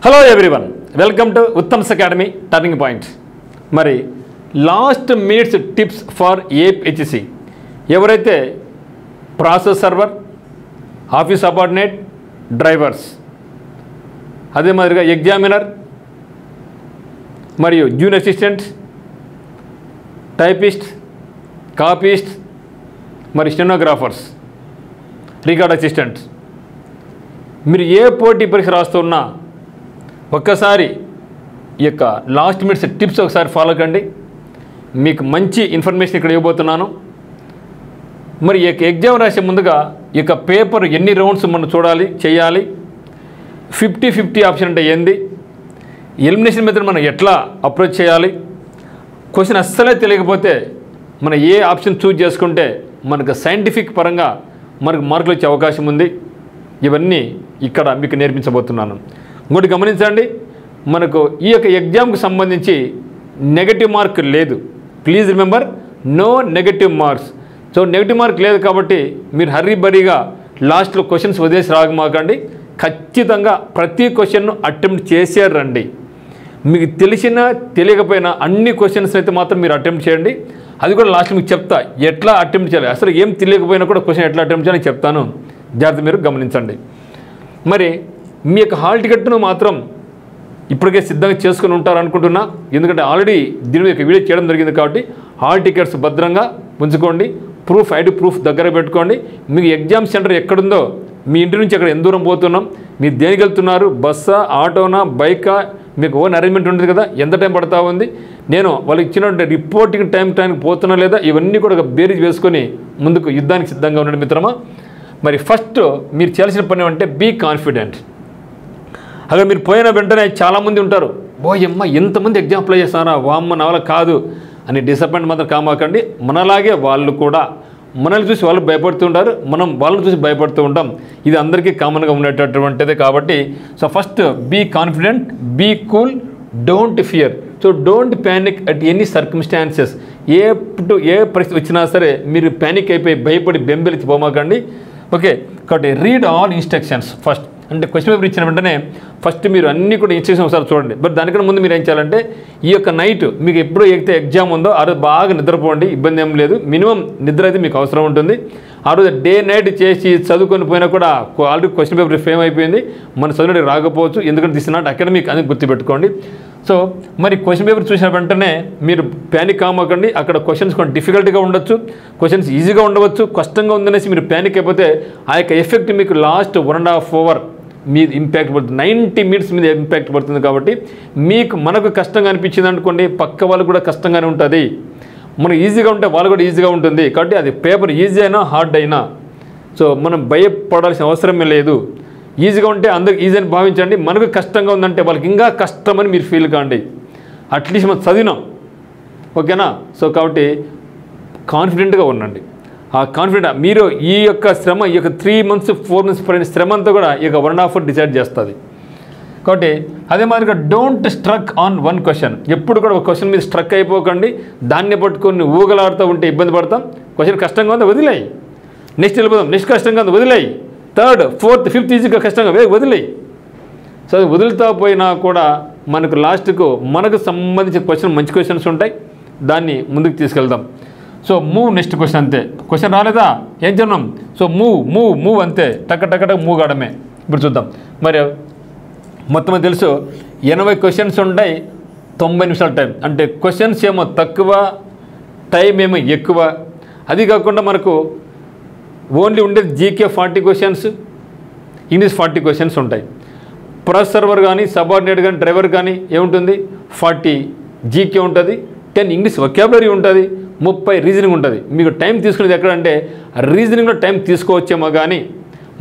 Hello everyone, welcome to Uttam's academy turning point. మరి last minutes tips for APHC ఎవరైతే process server, office subordinate, drivers, అదే మాదిరిగా examiner మరియు junior assistant, typist, copyist, మరి stenographers, record assistant, మీరు ఏ పోటీ పరీక్ష రాస్తున్నా ఒక్కసారి ఈ యొక్క లాస్ట్ మినిట్స్ టిప్స్ ఒకసారి ఫాలో కండి. మీకు మంచి ఇన్ఫర్మేషన్ ఇక్కడ ఇవ్వబోతున్నాను. మరి ఈ యొక్క ఎగ్జామ్ రాసే ముందుగా ఈ యొక్క పేపర్ ఎన్ని రౌండ్స్ మనం చూడాలి, చేయాలి, 50-50 ఆప్షన్ అంటే ఏంది, ఎలిమినేషన్ మెథడ్ మనం ఎట్లా అప్రోచ్ చేయాలి, క్వశ్చన్ అస్సలే తెలియకపోతే మనం ఏ ఆప్షన్ చూజ్ చేసుకుంటే మనకు సైంటిఫిక్ పరంగా మనకు మార్కులు వచ్చే అవకాశం ఉంది, ఇవన్నీ ఇక్కడ మీకు నేర్పించబోతున్నాను. ఇంకోటి గమనించండి, మనకు ఈ యొక్క ఎగ్జామ్కి సంబంధించి నెగటివ్ మార్క్ లేదు. Please remember, no negative marks. So negative mark లేదు కాబట్టి మీరు హర్రీబరీగా లాస్ట్లో క్వశ్చన్స్ వదిలేసి రాగమాకండి. ఖచ్చితంగా ప్రతి క్వశ్చన్ను అటెంప్ట్ చేసే రండి. మీకు తెలిసినా తెలియకపోయినా అన్ని క్వశ్చన్స్ అయితే మాత్రం మీరు అటెంప్ట్ చేయండి. అది కూడా లాస్ట్ మీకు చెప్తా ఎట్లా అటెంప్ట్ చేయాలి, అసలు ఏం తెలియకపోయినా కూడా క్వశ్చన్ ఎట్లా అటెంప్ట్ చేయాలని చెప్తాను. జాగ్రత్త మీరు గమనించండి. మరి మీ యొక్క హాల్ టికెట్ను మాత్రం ఇప్పటికే సిద్ధంగా చేసుకుని ఉంటారు అనుకుంటున్నా, ఎందుకంటే ఆల్రెడీ దీని యొక్క వీడియో చేయడం జరిగింది కాబట్టి హాల్ టికెట్స్ భద్రంగా ఉంచుకోండి. ప్రూఫ్, ఐడి ప్రూఫ్ దగ్గర పెట్టుకోండి. మీకు ఎగ్జామ్ సెంటర్ ఎక్కడుందో, మీ ఇంటి నుంచి ఎక్కడ ఎంత దూరం పోతున్నాం, మీరు దేనికి వెళ్తున్నారు, బస్సా, ఆటోనా, బైకా, మీకు ఓన్ అరేంజ్మెంట్ ఉంటుంది కదా, ఎంత టైం పడతా ఉంది, నేను వాళ్ళకి ఇచ్చినటువంటి రిపోర్టింగ్ టైంకి పోతున్నా లేదా, ఇవన్నీ కూడా బేరీజ్ వేసుకొని ముందుకు యుద్ధానికి సిద్ధంగా ఉండండి మిత్రమా. మరి ఫస్ట్ మీరు చేయాల్సిన పని అంటే బీ కాన్ఫిడెంట్. అలా మీరు పోయిన వెంటనే చాలామంది ఉంటారు, ఓయమ్మ ఎంతమంది ఎగ్జామ్ అప్లై చేస్తారా, వామ్మ నా వల్ల కాదు అని డిసప్పాయింట్ మాత్రం కామాకండి. మనలాగే వాళ్ళు కూడా మనల్ని చూసి వాళ్ళు భయపడుతూ ఉంటారు, మనం వాళ్ళని చూసి భయపడుతూ ఉంటాం. ఇది అందరికీ కామన్గా ఉండేటటువంటిదే కాబట్టి so first be confident, be cool, don't fear. So don't panic at any circumstances. ఏ పరిస్థితి వచ్చినా సరే మీరు ప్యానిక్ అయిపోయి భయపడి బెంబెలిచి పోమాకండి. ఓకే, కాబట్టి రీడ్ ఆల్ ఇన్స్ట్రక్షన్స్ ఫస్ట్. అంటే క్వశ్చన్ పేపర్ ఇచ్చిన వెంటనే ఫస్ట్ మీరు అన్నీ కూడా ఇన్స్ట్రక్షన్ ఒకసారి చూడండి. బట్ దానికన్నా ముందు మీరు ఏం చేయాలంటే ఈ యొక్క నైట్ మీకు ఎప్పుడు అయితే ఎగ్జామ్ ఉందో ఆ రోజు బాగా నిద్రపోండి, ఇబ్బంది ఏం లేదు. మినిమం నిద్ర అయితే మీకు అవసరం ఉంటుంది. ఆ రోజు డే నైట్ చేసి చదువుకొని పోయినా కూడా ఆల్రెడీ క్వశ్చన్ పేపర్ ఫేమ్ అయిపోయింది, మన చదువుని రాకపోవచ్చు, ఎందుకంటే దిస్ నాట్ అకాడమిక్ అని గుర్తుపెట్టుకోండి. సో మరి క్వశ్చన్ పేపర్ చూసిన వెంటనే మీరు ప్యానిక్ కామకండి. అక్కడ క్వశ్చన్స్ కొంచెం డిఫికల్ట్గా ఉండొచ్చు, క్వశ్చన్స్ ఈజీగా ఉండవచ్చు. కష్టంగా ఉందనేసి మీరు ప్యానిక్ అయిపోతే ఆ యొక్క ఎఫెక్ట్ మీకు లాస్ట్ 1.5 hour మీద ఇంపాక్ట్ పడుతుంది, 90 minutes మీద ఇంపాక్ట్ పడుతుంది. కాబట్టి మనకు కష్టంగా అనిపించింది అనుకోండి, పక్క వాళ్ళకు కూడా కష్టంగానే ఉంటుంది. మనకు ఈజీగా ఉంటే వాళ్ళు కూడా ఈజీగా ఉంటుంది. కాబట్టి అది పేపర్ ఈజీ అయినా హార్డ్ అయినా సో మనం భయపడాల్సిన అవసరమే లేదు. ఈజీగా ఉంటే అందరికి ఈజీ అని భావించండి, మనకు కష్టంగా ఉందంటే వాళ్ళకి ఇంకా కష్టమని మీరు ఫీల్ కాండి. అట్లీస్ట్ మనం చదివినాం, ఓకేనా. సో కాబట్టి కాన్ఫిడెంట్గా ఉండండి. ఆ కాన్ఫిడెంట్ మీరు ఈ యొక్క శ్రమ, ఈ యొక్క 3 months 4 months పడిన శ్రమ అంతా కూడా ఈ యొక్క 1.5 hour డిసైడ్ చేస్తుంది. కాబట్టి అదే మాదిరిగా don't struck on one question. ఎప్పుడు కూడా ఒక క్వశ్చన్ మీద స్ట్రక్ అయిపోకండి. దాన్ని పట్టుకొని ఊగలాడుతూ ఉంటే ఇబ్బంది పడతాం. క్వశ్చన్ కష్టంగా ఉందా వదిలేయి, నెక్స్ట్ వెళ్ళిపోదాం, నెక్స్ట్ కష్టంగా ఉంది వదిలేయి, 3rd 4th 5th ఈజీగా కష్టంగా వదిలేయి. సో అది వదులుతా పోయినా కూడా మనకు లాస్ట్కు మనకు సంబంధించిన క్వశ్చన్ మంచి క్వశ్చన్స్ ఉంటాయి, దాన్ని ముందుకు తీసుకెళ్దాం. సో మూవ్, నెక్స్ట్ క్వశ్చన్ అంతే. క్వశ్చన్ రాలేదా ఏం చేద్దాం, సో మూవ్ అంతే, టక్క మూవ్ కావడమే. ఇప్పుడు చూద్దాం. మరి మొత్తం తెలుసు 80 questions ఉంటాయి, 90 నిమిషాల టైం. అంటే క్వశ్చన్స్ ఏమో తక్కువ, టైం ఏమో ఎక్కువ. అది కాకుండా మనకు ఓన్లీ ఉండేది జీకే 40 questions, ఇంగ్లీష్ 40 questions ఉంటాయి. ప్రాసెస్ సర్వర్ కానీ, సబార్డినేట్ కానీ, డ్రైవర్ కానీ ఏముంటుంది 40 జీకే ఉంటుంది, 10 ఇంగ్లీష్ వొకాబులరీ ఉంటుంది, 30 రీజనింగ్ ఉంటుంది. మీకు టైం తీసుకునేది ఎక్కడంటే రీజనింగ్లో టైం తీసుకోవచ్చేమో కానీ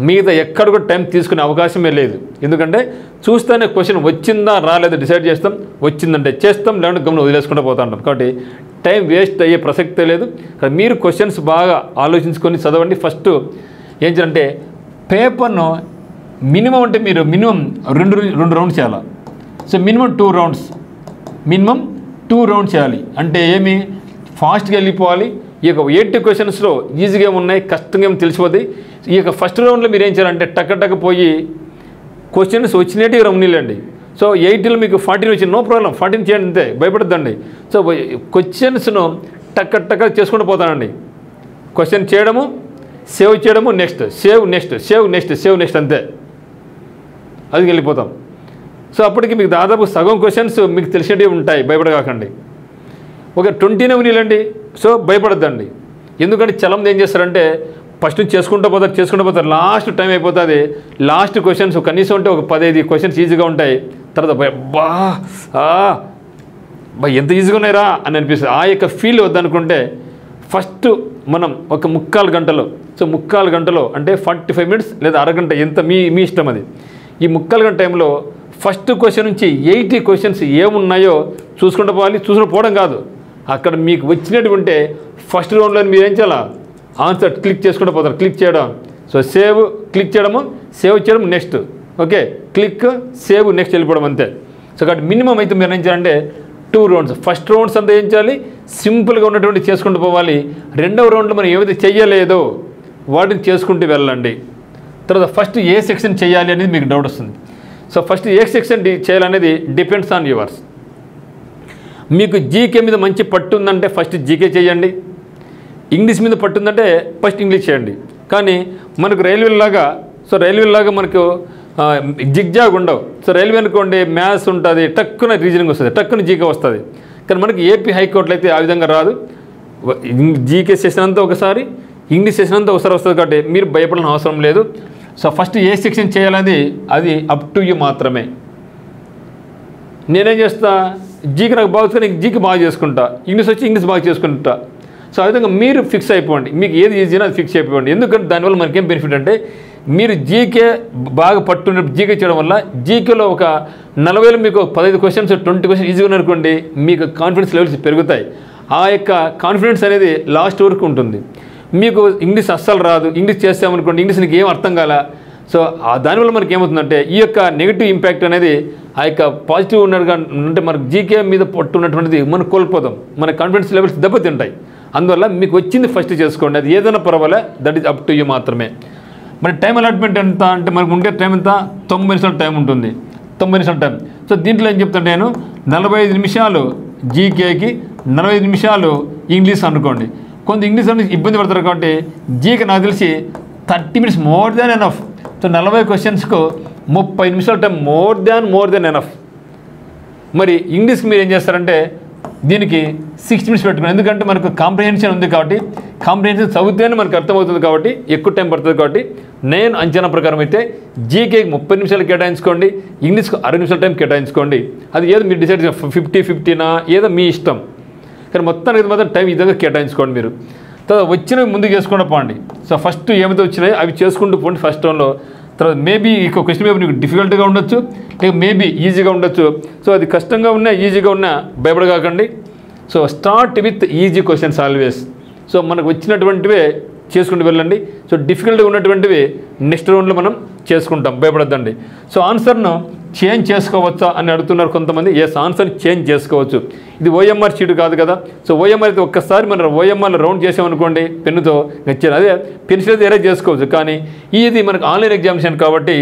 మిగతా ఎక్కడ కూడా టైం తీసుకునే అవకాశమే లేదు. ఎందుకంటే చూస్తేనే క్వశ్చన్ వచ్చిందా రాలేదా డిసైడ్ చేస్తాం, వచ్చిందంటే చేస్తాం, లేదంటే గమనం వదిలేసుకుంటూ పోతా ఉంటాం. కాబట్టి టైం వేస్ట్ అయ్యే ప్రసక్తే లేదు. మీరు క్వశ్చన్స్ బాగా ఆలోచించుకొని చదవండి. ఫస్ట్ ఏం చేయాలంటే పేపర్ను మినిమం అంటే మీరు మినిమం రెండు రౌండ్స్ చేయాలి. సో మినిమం 2 rounds చేయాలి. అంటే ఏమి ఫాస్ట్గా వెళ్ళిపోవాలి. ఈ యొక్క 80 questions ఈజీగా ఉన్నాయి, కష్టంగా ఏమి తెలిసిపోద్ది. ఈ యొక్క ఫస్ట్ రౌండ్లో మీరు ఏం చేయాలంటే టక్క పోయి క్వశ్చన్స్ వచ్చినట్టు రమ్మనిలేండి. సో 80లో మీకు 14 వచ్చింది, నో ప్రాబ్లం, 14 చేయండి అంతే, భయపడద్దండి. సో క్వశ్చన్స్ను టక్క చేసుకుంటూ పోతానండి. క్వశ్చన్ చేయడము, సేవ్ చేయడము, నెక్స్ట్ సేవ్ నెక్స్ట్ అంతే, అది వెళ్ళిపోతాం. సో అప్పటికి మీకు దాదాపు సగం క్వశ్చన్స్ మీకు తెలిసినవి ఉంటాయి, భయపడకాకండి. ఒక 20 ఉన్నీలండి. సో భయపడద్దండి. ఎందుకంటే చాలామంది ఏం చేస్తారంటే ఫస్ట్ చేసుకుంటూ పోతారు, లాస్ట్ టైం అయిపోతుంది. లాస్ట్ క్వశ్చన్స్ కనీసం అంటే ఒక 15 క్వశ్చన్స్ ఈజీగా ఉంటాయి. తర్వాత ఎంత ఈజీగా ఉన్నాయిరా అని అనిపిస్తుంది. ఆ యొక్క ఫీల్ వద్దనుకుంటే ఫస్ట్ మనం ఒక 3/4 గంటలో, సో 3/4 గంటలో అంటే 45 మినిట్స్ లేదా అరగంట, ఎంత మీ ఇష్టం అది. ఈ 3/4 గంట టైంలో ఫస్ట్ క్వశ్చన్ నుంచి 80 క్వశ్చన్స్ ఏమున్నాయో చూసుకుంటూ పోవాలి. చూసుకుంటూ పోవడం కాదు, అక్కడ మీకు వచ్చినటువంటి ఫస్ట్ రౌండ్లో మీరు ఏం చేయాలా, ఆన్సర్ క్లిక్ చేసుకుంటూ పోతారు. క్లిక్ చేయడం, సో క్లిక్ చేయడము, సేవ్ చేయడం, next, okay, click, save, next వెళ్ళిపోవడం అంతే. సో కాబట్టి మినిమం అయితే మీరు ఏం చేయాలంటే 2 రౌండ్స్, ఫస్ట్ రౌండ్స్ అంతా ఏం చేయాలి, సింపుల్గా ఉన్నటువంటి చేసుకుంటూ పోవాలి. రెండవ రౌండ్లో మనం ఏవైతే చెయ్యలేదో వాటిని చేసుకుంటూ వెళ్ళండి. తర్వాత ఫస్ట్ ఏ సెక్షన్ చేయాలి అనేది మీకు డౌట్ వస్తుంది. సో ఫస్ట్ ఏ సెక్షన్ చేయాలనేది డిపెండ్స్ ఆన్ యువర్స్. మీకు జీకే మీద మంచి పట్టు ఉందంటే ఫస్ట్ జీకే చేయండి. ఇంగ్లీష్ మీద పట్టు ఉందంటే ఫస్ట్ ఇంగ్లీష్ చేయండి. కానీ మనకు రైల్వేలాగా మనకు జిగ్జాగ్ ఉండవు. సో రైల్వే అనుకోండి, మ్యాథ్స్ ఉంటుంది, టక్కున రీజనింగ్ వస్తుంది, టక్కున జీకే వస్తుంది. కానీ మనకి ఏపీ హైకోర్టులో అయితే ఆ విధంగా రాదు. జీకే సెషన్ అంతా ఒకసారి, ఇంగ్లీష్ సెషన్ అంతా ఒకసారి వస్తుంది. కాబట్టి మీరు భయపడాల్సిన అవసరం లేదు. సో ఫస్ట్ ఏ సెక్షన్ చేయాలనేది అది అప్ టు యూ మాత్రమే. నేనేం చేస్తా, జీకే నాకు బాగా నేను జీకే బాగా చేసుకుంటా, ఇంగ్లీష్ వచ్చి ఇంగ్లీష్ బాగా చేసుకుంటా. సో ఆ విధంగా మీరు ఫిక్స్ అయిపోండి, మీకు ఏది ఈజీనా అది ఫిక్స్ అయిపోండి. ఎందుకంటే దానివల్ల మనకేం బెనిఫిట్ అంటే మీరు జీకే బాగా పట్టున్న జీకే చేయడం వల్ల జీకేలో ఒక 40లో మీకు 15 క్వశ్చన్స్ 20 క్వశ్చన్స్ ఈజీగా ఉన్నారనుకోండి, మీకు కాన్ఫిడెన్స్ లెవెల్స్ పెరుగుతాయి. ఆ యొక్క కాన్ఫిడెన్స్ అనేది లాస్ట్ వరకు ఉంటుంది. మీకు ఇంగ్లీష్ అస్సలు రాదు, ఇంగ్లీష్ చేస్తామనుకోండి, ఇంగ్లీష్ నీకు ఏం అర్థం కాల. సో దానివల్ల మనకి ఏమవుతుందంటే ఈ యొక్క నెగిటివ్ ఇంపాక్ట్ అనేది ఆ యొక్క పాజిటివ్ ఉన్నట్టుగా అంటే మనకు జీకే మీద పట్టున్నటువంటిది మనం కోల్పోతాం, మన కాన్ఫిడెన్స్ లెవెల్స్ దెబ్బతింటాయి. అందువల్ల మీకు వచ్చింది ఫస్ట్ చేసుకోండి, అది ఏదైనా పర్వాలే, that is up to you మాత్రమే. మరి టైం అలాట్మెంట్ ఎంత అంటే మనకు ఉండే టైం ఎంత, 90 నిమిషాల టైం ఉంటుంది, 90 నిమిషాల టైం. సో దీంట్లో ఏం చెప్తాను నేను, 45 నిమిషాలు జీకేకి, 45 నిమిషాలు ఇంగ్లీష్ అనుకోండి. కొంత ఇంగ్లీష్ అనేది ఇబ్బంది పడతారు కాబట్టి జీకే నాకు తెలిసి 30 minutes more than enough. So 40 క్వశ్చన్స్కు 30 నిమిషాల టైం మోర్ దాన్ ఎనఫ్. మరి ఇంగ్లీష్కి మీరు ఏం చేస్తారంటే దీనికి 60 మినిట్స్ పెట్టుకున్నాను. ఎందుకంటే మనకు కాంప్రిహెన్షన్ ఉంది కాబట్టి, కాంప్రిహెన్షన్ చదివితేనే మనకు అర్థమవుతుంది కాబట్టి ఎక్కువ టైం పడుతుంది. కాబట్టి నేను అంచనా ప్రకారం అయితే జీకేకి 30 నిమిషాలు కేటాయించుకోండి, ఇంగ్లీష్కి 60 నిమిషాల టైం కేటాయించుకోండి. అది ఏదో మీరు డిసైడ్ 50-50నా ఏదో మీ ఇష్టం. కానీ మొత్తానికి మాత్రం టైం ఈ విధంగా కేటాయించుకోండి మీరు. తర్వాత వచ్చినవి ముందుకు చేసుకుంటూ పోండి. సో ఫస్ట్ ఏమైతే వచ్చినాయో అవి చేసుకుంటూ పోండి ఫస్ట్ రౌండ్లో. తర్వాత మేబీ ఈ క్వశ్చన్ పేపర్ నీకు డిఫికల్ట్గా ఉండొచ్చు, లేక మేబీ ఈజీగా ఉండొచ్చు. సో అది కష్టంగా ఉన్నా ఈజీగా ఉన్నా భయపడకాకండి. So start with easy questions always. So మనకు వచ్చినటువంటివే చేసుకుంటూ వెళ్ళండి. సో డిఫికల్ట్గా ఉన్నటువంటివి నెక్స్ట్ రౌండ్లో మనం చేసుకుంటాం, భయపడద్దండి. సో ఆన్సర్ను చేంజ్ చేసుకోవచ్చా అని అడుగుతున్నారు కొంతమంది. ఎస్, ఆన్సర్ చేంజ్ చేసుకోవచ్చు. ఇది ఓఎంఆర్ షీట్ కాదు కదా. సో ఓఎంఆర్ అయితే ఒక్కసారి మనం ఓఎంఆర్లో రౌండ్ చేసామనుకోండి పెన్నుతో గచ్చారు, అదే పెన్సిల్ అయితే ఎరేజ్ చేసుకోవచ్చు. కానీ ఇది మనకు ఆన్లైన్ ఎగ్జామినేషన్ కాబట్టి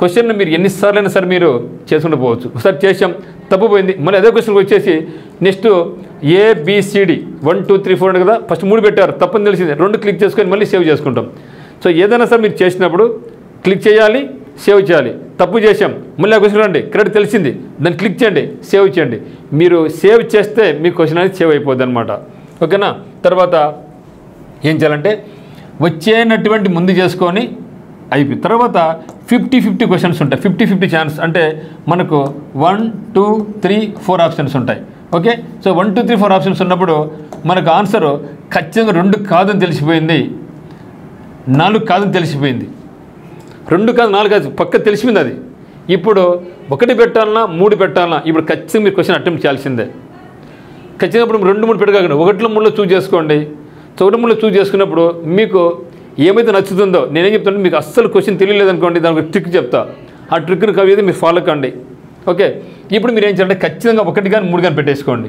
క్వశ్చన్ మీరు ఎన్నిసార్లు అయినా సరే మీరు చేసుకుంటూ పోవచ్చు. ఒకసారి చేసాం తప్పుపోయింది, మళ్ళీ అదే క్వశ్చన్కి వచ్చేసి నెక్స్ట్ ABCD 1 2 3 4 కదా, ఫస్ట్ 3 పెట్టారు, తప్పని తెలిసింది, 2 క్లిక్ చేసుకొని మళ్ళీ సేవ్ చేసుకుంటాం. సో ఏదైనా సరే మీరు చేసినప్పుడు క్లిక్ చేయాలి, సేవ్ చేయాలి. తప్పు చేసాం, మళ్ళీ ఆ క్వశ్చన్ రండి, కరెక్ట్ తెలిసింది, దాన్ని క్లిక్ చేయండి, సేవ్ చేయండి. మీరు సేవ్ చేస్తే మీ క్వశ్చన్ అనేది సేవ్ అయిపోద్ది అనమాట. ఓకేనా. తర్వాత ఏం చేయాలంటే వచ్చేనటువంటి ముందు చేసుకొని అయిపోయి తర్వాత 50-50 క్వశ్చన్స్ ఉంటాయి. 50-50 ఛాన్స్ అంటే మనకు 1 2 3 4 ఆప్షన్స్ ఉంటాయి. ఓకే. సో 1 2 3 4 ఆప్షన్స్ ఉన్నప్పుడు మనకు ఆన్సర్ ఖచ్చితంగా 2 కాదని తెలిసిపోయింది, 4 కాదని తెలిసిపోయింది. 2 కాదు 4 కాదు పక్క తెలిసిపోయింది. అది ఇప్పుడు 1 పెట్టాలన్నా 3 పెట్టాలన్నా ఇప్పుడు ఖచ్చితంగా మీరు క్వశ్చన్ అటెంప్ట్ చేయాల్సిందే. ఖచ్చితంగా ఇప్పుడు 2 3 పెట్టగానే 1లో 3లో చూజ్ చేసుకోండి. సో 1 3లో చూజ్ చేసుకున్నప్పుడు మీకు ఏమైతే నచ్చుతుందో, నేనేం చెప్తాను, మీకు అస్సలు క్వశ్చన్ తెలియలేదనుకోండి, దానికి ట్రిక్ చెప్తా, ఆ ట్రిక్ని కవిది మీరు ఫాలో కండి. ఓకే. ఇప్పుడు మీరు ఏం చేయాలంటే ఖచ్చితంగా 1 కానీ 3 కానీ పెట్టేసుకోండి.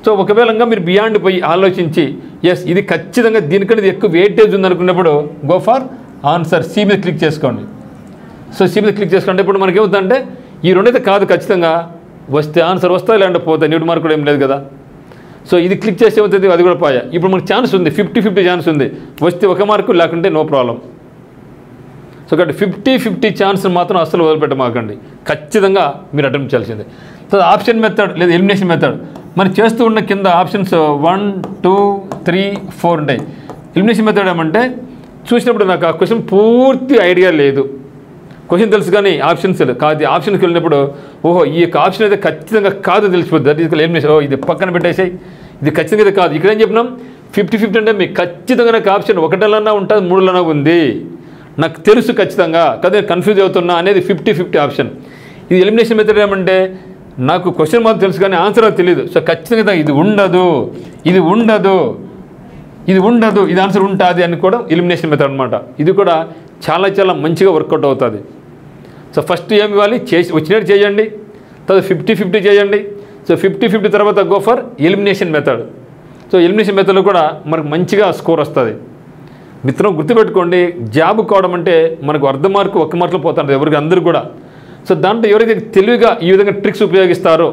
సో ఒకవేళ మీరు బియాండ్ పోయి ఆలోచించి ఎస్ ఇది ఖచ్చితంగా దీనికంటే ఎక్కువ వెయిటేజ్ ఉందనుకున్నప్పుడు గో ఫర్ ఆన్సర్ సి మీద క్లిక్ చేసుకోండి. సో సి మీద క్లిక్ చేసుకోండి. ఇప్పుడు మనకి ఏమవుతుందంటే ఈ రెండైతే కాదు ఖచ్చితంగా, వస్తే ఆన్సర్ వస్తాయి, లేదంటే పోతాయి, న్యూట్రల్ మార్క్ కూడా ఏం లేదు కదా. సో ఇది క్లిక్ చేసే అవుతుంది, అది కూడా పోయా. ఇప్పుడు మనకు ఛాన్స్ ఉంది, 50-50 ఛాన్స్ ఉంది, వస్తే 1 మార్కు, లేకుంటే నో ప్రాబ్లం. సో కాబట్టి 50-50 ఛాన్స్ మాత్రం అస్సలు వదిలిపెట్టమాకండి, ఖచ్చితంగా మీరు అటెంప్ట్ చేయాల్సిందే. సో ఆప్షన్ మెథడ్ లేదా ఎలిమినేషన్ మెథడ్ మనం చేస్తూ ఉన్న కింద ఆప్షన్స్ 1, 2, 3, 4 ఉంటాయి. ఎలిమినేషన్ మెథడ్ ఏమంటే చూసినప్పుడు నాకు ఆ క్వశ్చన్ పూర్తి ఐడియా లేదు, క్వశ్చన్ తెలుసు కానీ ఆప్షన్స్ కాదు. ఆప్షన్కి వెళ్ళినప్పుడు ఓహో ఈ యొక్క ఆప్షన్ అయితే ఖచ్చితంగా కాదు తెలిసిపోద్ది, దట్ ఈస్ ఎలిమినేషన్. ఓ ఇది పక్కన పెట్టేసాయి, ఇది ఖచ్చితంగా ఇది కాదు. ఇక్కడ ఏం చెప్పినాం 50-50 అంటే మీకు ఖచ్చితంగా నాకు ఆప్షన్ 1లన్నా ఉంటుంది, 3లన్నా ఉంది, నాకు తెలుసు ఖచ్చితంగా కదా, కన్ఫ్యూజ్ అవుతున్నా అనేది 50-50 ఆప్షన్. ఇది ఎలిమినేషన్ మెథడ్ ఏమంటే నాకు క్వశ్చన్ మాత్రం తెలుసు కానీ ఆన్సర్ తెలియదు. సో ఖచ్చితంగా ఇది ఉండదు, ఇది ఉండదు, ఇది ఉండదు, ఇది ఆన్సర్ ఉంటుంది అని కూడా ఎలిమినేషన్ మెథడ్ అనమాట. ఇది కూడా చాలా చాలా మంచిగా వర్కౌట్ అవుతుంది. సో ఫస్ట్ ఏమి ఇవ్వాలి, వచ్చినట్టు చేయండి, తర్వాత 50-50 చేయండి. సో 50-50 తర్వాత go for elimination method. So elimination మెథడ్లో కూడా మనకు మంచిగా స్కోర్ వస్తుంది. మిత్రం గుర్తుపెట్టుకోండి, జాబ్ కావడం అంటే మనకు 1/2 మార్కు 1 మార్కులో పోతుంది ఎవరికి, అందరూ కూడా. సో దాంట్లో ఎవరైతే తెలివిగా ఈ విధంగా ట్రిక్స్ ఉపయోగిస్తారో,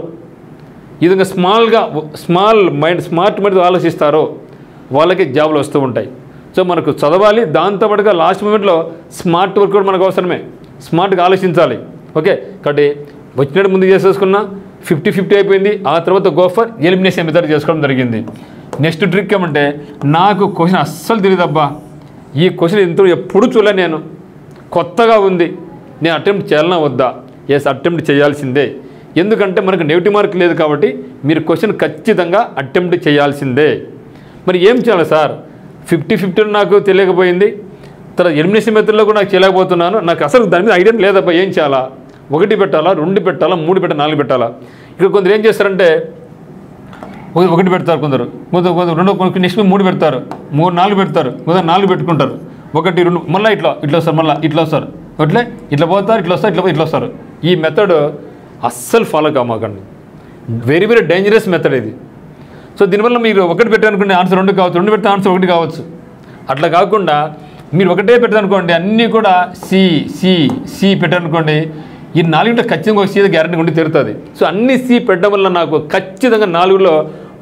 ఈ విధంగా స్మార్ట్ మైండ్ ఆలోచిస్తారో వాళ్ళకి జాబులు వస్తూ ఉంటాయి. సో మనకు చదవాలి, దాంతోపాటుగా లాస్ట్ మూమెంట్లో స్మార్ట్ వర్క్ కూడా మనకు అవసరమే, స్మార్ట్గా ఆలోచించాలి. ఓకే, కాబట్టి వచ్చినట్టు ముందు చేసేసుకున్నా 50-50 అయిపోయింది. ఆ తర్వాత గో ఫర్ ఎలిమినేషన్ మెథడ్ చేసుకోవడం జరిగింది. నెక్స్ట్ ట్రిక్ ఏమంటే నాకు క్వశ్చన్ అస్సలు తెలియదబ్బా, ఈ క్వశ్చన్ ఎంతో ఎప్పుడు చూడలే, నేను కొత్తగా ఉంది, నేను అటెంప్ట్ చేయాలన్నా వద్దా? ఎస్, అటెంప్ట్ చేయాల్సిందే. ఎందుకంటే మనకు నెగిటివ్ మార్క్ లేదు కాబట్టి మీరు క్వశ్చన్ ఖచ్చితంగా అటెంప్ట్ చేయాల్సిందే. మరి ఏం చేయాలి సార్, 50-50 నాకు తెలియకపోయింది, తర్వాత ఎలిమినేషన్ మెథడ్లో కూడా నాకు చేయలేకపోతున్నాను, నాకు అసలు దాని మీద ఐడియా లేదబ్బా, ఏం చేయాలా? 1 పెట్టాలా, 2 పెట్టాలా, 3 పెట్టాలా, 4 పెట్టాలా? ఇక్కడ కొందరు ఏం చేస్తారంటే 1 పెడతారు, కొందరు 2, నెక్స్ట్ 3 పెడతారు, 4 పెడతారు, 4 పెట్టుకుంటారు, 1, 2 మళ్ళీ ఇట్లా వస్తారు, మళ్ళీ ఇట్లా వస్తారు, ఇట్లా పోతారు, ఇట్లా వస్తారు, ఇట్లా వస్తారు. ఈ మెథడ్ అస్సలు ఫాలో కామాకండి, వెరీ వెరీ డేంజరస్ మెథడ్ ఇది. సో దీనివల్ల మీరు 1 పెట్టారనుకోండి ఆన్సర్ 2 కావచ్చు, 2 పెడితే ఆన్సర్ 1 కావచ్చు. అట్లా కాకుండా మీరు 1 పెట్టారనుకోండి, అన్నీ కూడా సి పెట్టారనుకోండి, ఈ 4 ఖచ్చితంగా ఒక సీ గ్యారెంటీ ఉండి తీరుతుంది. సో అన్ని సి పెట్టడం వల్ల నాకు ఖచ్చితంగా 4లో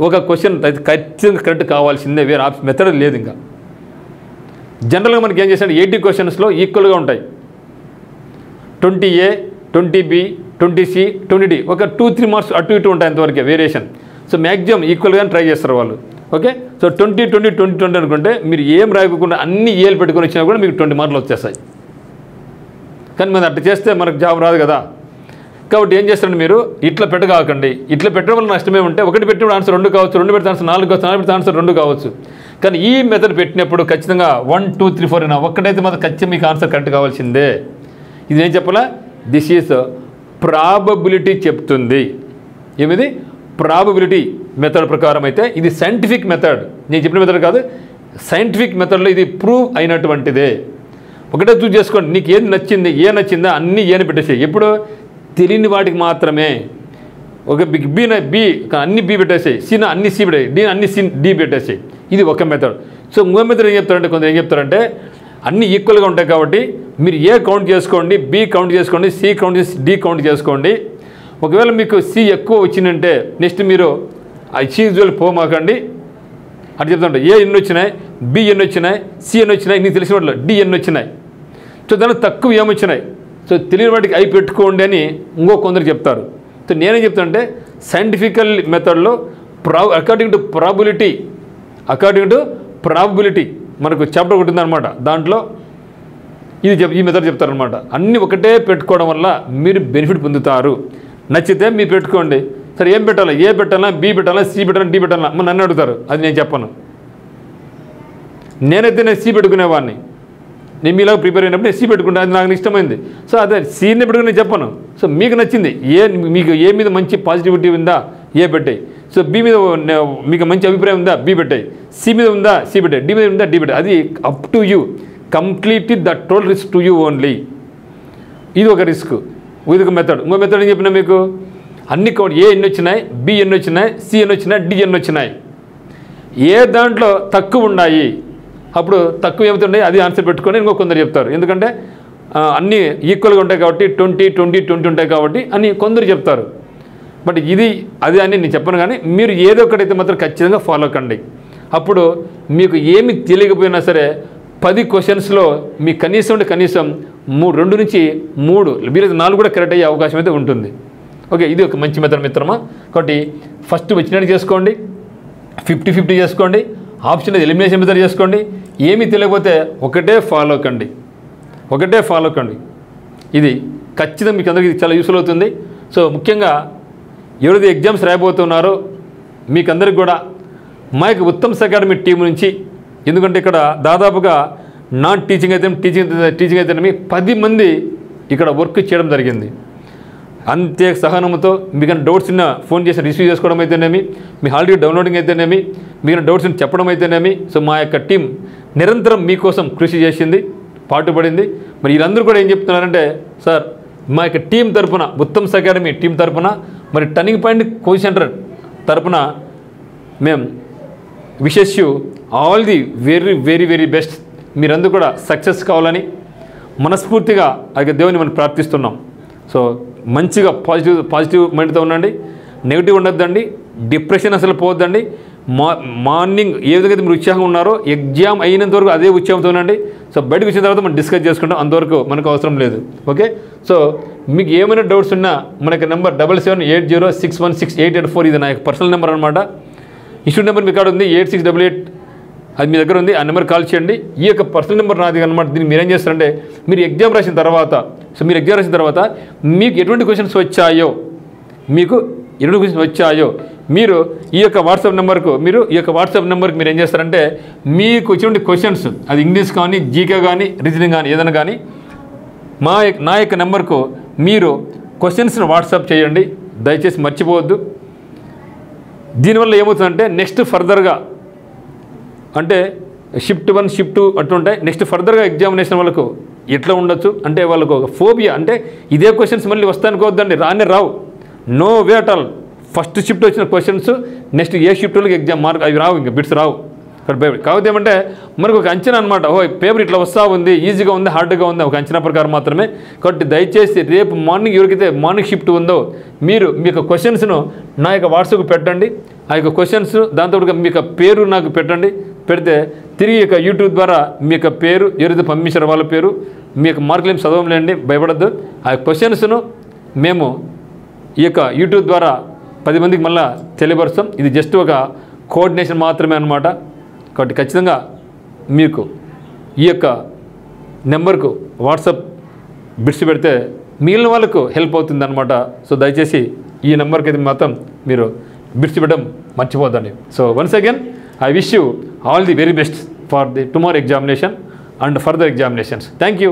ఒక క్వశ్చన్ ఖచ్చితంగా కరెక్ట్ కావాల్సిందే, వేరే మెథడ్ లేదు. ఇంకా జనరల్గా మనకి ఏం చేశాడు 80 క్వశ్చన్స్లో ఈక్వల్గా ఉంటాయి, 20A, 20B, 20C, 20D, ఒక 2-3 మార్క్స్ అటు ఇటు ఉంటాయి, అంతవరకే వేరియేషన్. సో మ్యాక్సిమం ఈక్వల్గానే ట్రై చేస్తారు వాళ్ళు. ఓకే, సో 20 అనుకుంటే మీరు ఏం రాయకుండా అన్ని ఏలు పెట్టుకొని వచ్చినా కూడా మీకు 20 మార్కులు వచ్చేస్తాయి. కానీ మనం అట్లా చేస్తే మనకు జాబ్ రాదు కదా. కాబట్టి ఏం చేస్తారంటే మీరు ఇట్లా పెట్టగాకండి, ఇట్లా పెట్టడం వల్ల నష్టమే ఉంటే 1 పెట్టినప్పుడు ఆన్సర్ 2 కావచ్చు, 2 పెడితే ఆన్సర్ 4 కావచ్చు, 4 పెడితే ఆన్సర్ 2 కావచ్చు. కానీ ఈ మెథడ్ పెట్టినప్పుడు ఖచ్చితంగా 1, 2, 3, 4 అయినా ఒక్కటైతే మాత్రం ఖచ్చితంగా మీకు ఆన్సర్ కరెక్ట్ కావాల్సిందే. ఇది ఏం చెప్పాలా, దిస్ ఈజ్ ప్రాబబిలిటీ చెప్తుంది. ఏమిది ప్రాబబిలిటీ మెథడ్ ప్రకారం అయితే ఇది సైంటిఫిక్ మెథడ్, నేను చెప్పిన మెథడ్ కాదు, సైంటిఫిక్ మెథడ్లో ఇది ప్రూవ్ అయినటువంటిదే. ఒకటే చూస్ చేసుకోండి, నీకు ఏది నచ్చింది, ఏ నచ్చిందా అన్నీ ఏని పెట్టేసాయి. ఎప్పుడు తెలియని వాటికి మాత్రమే. ఒక బి అన్ని బి పెట్టేసాయి, సిన అన్ని సి పెట్టాయి, డి అన్ని సి డి పెట్టేసాయి. ఇది ఒక మెథడ్. సో ఇంకో మెథడ్ ఏం చెప్తారంటే కొందరు ఏం చెప్తారంటే అన్నీ ఈక్వల్గా ఉంటాయి కాబట్టి మీరు ఏ కౌంట్ చేసుకోండి, బి కౌంట్ చేసుకోండి, సి కౌంట్ చేసి డి కౌంట్ చేసుకోండి. ఒకవేళ మీకు సి ఎక్కువ వచ్చిందంటే నెక్స్ట్ మీరు ఆ సి యూజువల్ పోమాకండి అటు చెప్తుంటే ఏ ఎన్ని వచ్చినాయి, బి ఎన్ని వచ్చినాయి, సి ఎన్ని వచ్చినాయి, నీకు తెలిసిన వాటిలో డి ఎన్ని వచ్చినాయి. సో దానిలో తక్కువ ఏమొచ్చినాయి, సో తెలియని వాటికి అవి పెట్టుకోండి అని ఇంకో కొందరు చెప్తారు. సో నేనేం చెప్తానంటే సైంటిఫికల్ మెథడ్లో అకార్డింగ్ టు ప్రాబబిలిటీ మనకు చాప్టర్ ఒకటి ఉందన్నమాట, దాంట్లో ఈ మెథడ్ చెప్తారనమాట. అన్నీ ఒకటే పెట్టుకోవడం వల్ల మీరు బెనిఫిట్ పొందుతారు. నచ్చితే మీరు పెట్టుకోండి. సరే ఏం పెట్టాలా, ఏ పెట్టాలా, బి పెట్టాలా, సి పెట్టాలా, డి పెట్టాలా మన నన్ను అడుగుతారు, అది నేను చెప్పను. నేనైతే నేను సి పెట్టుకునేవాడిని, నేను మీలాగా ప్రిపేర్ అయినప్పుడు నేను సి పెట్టుకుంటాను, అది నాకు ఇష్టమైంది. సో అదే సీని పెట్టుకుని నేను చెప్పను. సో మీకు నచ్చింది మీకు ఏ మీద మంచి పాజిటివిటీ ఉందా ఏ పెట్టాయి, సో బి మీద మీకు మంచి అభిప్రాయం ఉందా బి పెట్టాయి, సి మీద ఉందా సి పెట్టాయి, డి మీద ఉందా డి పెట్టాయి. అది up to you, completely the total risk to you only. ఇది ఒక రిస్క్, ఇది ఒక మెథడ్. ఇంకో మెథడ్ ఏం చెప్పినా మీకు అన్ని కౌంట్ ఏ ఎన్ని వచ్చినాయి, బి ఎన్ని వచ్చినాయి, సి ఎన్ని వచ్చినాయి, డి ఎన్ని వచ్చినాయి. ఏ దాంట్లో తక్కువ ఉన్నాయి అప్పుడు తక్కువ ఏమవుతున్నాయి అది ఆన్సర్ పెట్టుకొని ఇంకో కొందరు చెప్తారు. ఎందుకంటే అన్నీ ఈక్వల్గా ఉంటాయి కాబట్టి 20 ఉంటాయి కాబట్టి అని కొందరు చెప్తారు. బట్ ఇది అది అని నేను చెప్పను, కానీ మీరు ఏదో ఒకటైతే మాత్రం ఖచ్చితంగా ఫాలో కండి. అప్పుడు మీకు ఏమి తెలియకపోయినా సరే 10 క్వశ్చన్స్లో మీ కనీసం 2 నుంచి 3 వీలైతే 4 కూడా కరెక్ట్ అయ్యే అవకాశం అయితే ఉంటుంది. ఓకే, ఇది ఒక మంచి మెథడ్ మిత్రమా. కాబట్టి ఫస్ట్ వచ్చినట్టు చేసుకోండి, 50-50 చేసుకోండి, ఆప్షన్ ఎలిమినేషన్ మెథడ్ చేసుకోండి. ఏమీ తెలియకపోతే ఒకటే ఫాలో కండి. ఇది ఖచ్చితంగా మీకు అందరికీ చాలా యూస్ఫుల్ అవుతుంది. సో ముఖ్యంగా ఎవరైతే ఎగ్జామ్స్ రాయబోతున్నారో మీకు అందరికి కూడా మా యొక్క ఉత్తమ్స్ అకాడమీ టీం నుంచి, ఎందుకంటే ఇక్కడ దాదాపుగా నాన్ టీచింగ్ అయితే టీచింగ్ అయితేనేమి 10 మంది ఇక్కడ వర్క్ చేయడం జరిగింది. అంతే సహనంతో మీకు డౌట్స్ ఉన్న ఫోన్ చేసి రిసీవ్ చేసుకోవడం అయితేనేమి, మీ హాల్ టికెట్ డౌన్లోడింగ్ అయితేనేమి, మీకు డౌట్స్ చెప్పడం అయితేనేమి, సో మా యొక్క టీం నిరంతరం మీకోసం కృషి చేసింది, పాటుపడింది. మరి వీళ్ళందరూ కూడా ఏం చెప్తున్నారంటే, సార్ మా యొక్క టీం తరపున, ఉత్తమ్స్ అకాడమీ టీం తరపున, మరి టర్నింగ్ పాయింట్ కోచింగ్ సెంటర్ తరపున మేము wishes you all the very very very best. మీరందరూ కూడా సక్సెస్ కావాలని మనస్ఫూర్తిగా ఆ దేవుని మనం ప్రార్థిస్తున్నాం. సో మంచిగా పాజిటివ్ మైండ్తో ఉండండి, నెగిటివ్ ఉండొద్దండి, డిప్రెషన్ అసలు పోవద్దండి. మార్నింగ్ ఏ విధంగా అయితే మీరు ఉత్సాహంగా ఉన్నారో ఎగ్జామ్ అయినంత వరకు అదే ఉత్సాహంతో ఉండండి. సో బయటకు వచ్చిన తర్వాత మనం డిస్కస్ చేసుకుంటాం, అంతవరకు మనకు అవసరం లేదు. ఓకే, సో మీకు ఏమైనా డౌట్స్ ఉన్నా మనకి నెంబర్ 7780616884 ఇది నా యొక్క పర్సనల్ నెంబర్ అనమాట. ఇష్యూ నెంబర్ మీ కాడ ఉంది 8688, అది మీ దగ్గర ఉంది. ఆ నెంబర్ కాల్ చేయండి. ఈ యొక్క పర్సనల్ నెంబర్ నాది అనమాట. దీన్ని మీరు ఏం చేస్తారంటే, మీరు ఎగ్జామ్ రాసిన తర్వాత మీకు ఎటువంటి క్వశ్చన్స్ వచ్చాయో మీరు ఈ యొక్క వాట్సాప్ నెంబర్కు మీరు ఏం చేస్తారంటే, మీకు వచ్చినటువంటి క్వశ్చన్స్ అది ఇంగ్లీష్ కానీ, జీకే కానీ, రీజనింగ్ కానీ, ఏదైనా కానీ నా యొక్క నెంబర్కు మీరు క్వశ్చన్స్ని వాట్సాప్ చేయండి. దయచేసి మర్చిపోవద్దు. దీనివల్ల ఏమవుతుందంటే నెక్స్ట్ ఫర్దర్గా అంటే షిఫ్ట్ 1 షిఫ్ట్ 2 అట్లుంటాయి. నెక్స్ట్ ఫర్దర్గా ఎగ్జామినేషన్ వాళ్ళకు ఎట్లా ఉండొచ్చు అంటే, వాళ్ళకు ఒక ఫోబియా, అంటే ఇదే క్వశ్చన్స్ మళ్ళీ వస్తానుకోవద్దండి, రావు, no way at all. First shift వచ్చిన క్వశ్చన్స్ నెక్స్ట్ ఏ షిఫ్ట్లోకి ఎగ్జామ్ మార్క్ అవి రావు, ఇంకా బిట్స్ రావు. కాకపోతే ఏమంటే మనకు ఒక అంచనా అనమాట, పేపర్ ఇట్లా వస్తూ ఉంది, ఈజీగా ఉంది, హార్డ్గా ఉంది, ఒక అంచనా ప్రకారం మాత్రమే. కాబట్టి దయచేసి రేపు మార్నింగ్ ఎవరికైతే మార్నింగ్ షిఫ్ట్ ఉందో మీరు మీ యొక్క క్వశ్చన్స్ను నా యొక్క వాట్సాప్కి పెట్టండి. ఆ యొక్క క్వశ్చన్స్ దాంతో మీ యొక్క పేరు నాకు పెట్టండి. పెడితే తిరిగి యొక్క యూట్యూబ్ ద్వారా మీ యొక్క పేరు ఎవరైతే పంపించారో వాళ్ళ పేరు, మీ యొక్క మార్కులు ఏమి చదవలేండి, భయపడద్దు. ఆ క్వశ్చన్స్ను మేము ఈ యొక్క యూట్యూబ్ ద్వారా 10 మందికి మళ్ళీ తెలియపరుస్తాం. ఇది జస్ట్ ఒక కోఆర్డినేషన్ మాత్రమే అనమాట. కాబట్టి ఖచ్చితంగా మీకు ఈ యొక్క నెంబర్కు వాట్సాప్ బిట్స్ పెడితే మిగిలిన వాళ్ళకు హెల్ప్ అవుతుంది అనమాట. సో దయచేసి ఈ నెంబర్కి అయితే మాత్రం మీరు బిట్స్ పెట్టడం మర్చిపోద్దండి. So once again I wish you all the very best for the tomorrow examination and further examinations. Thank you.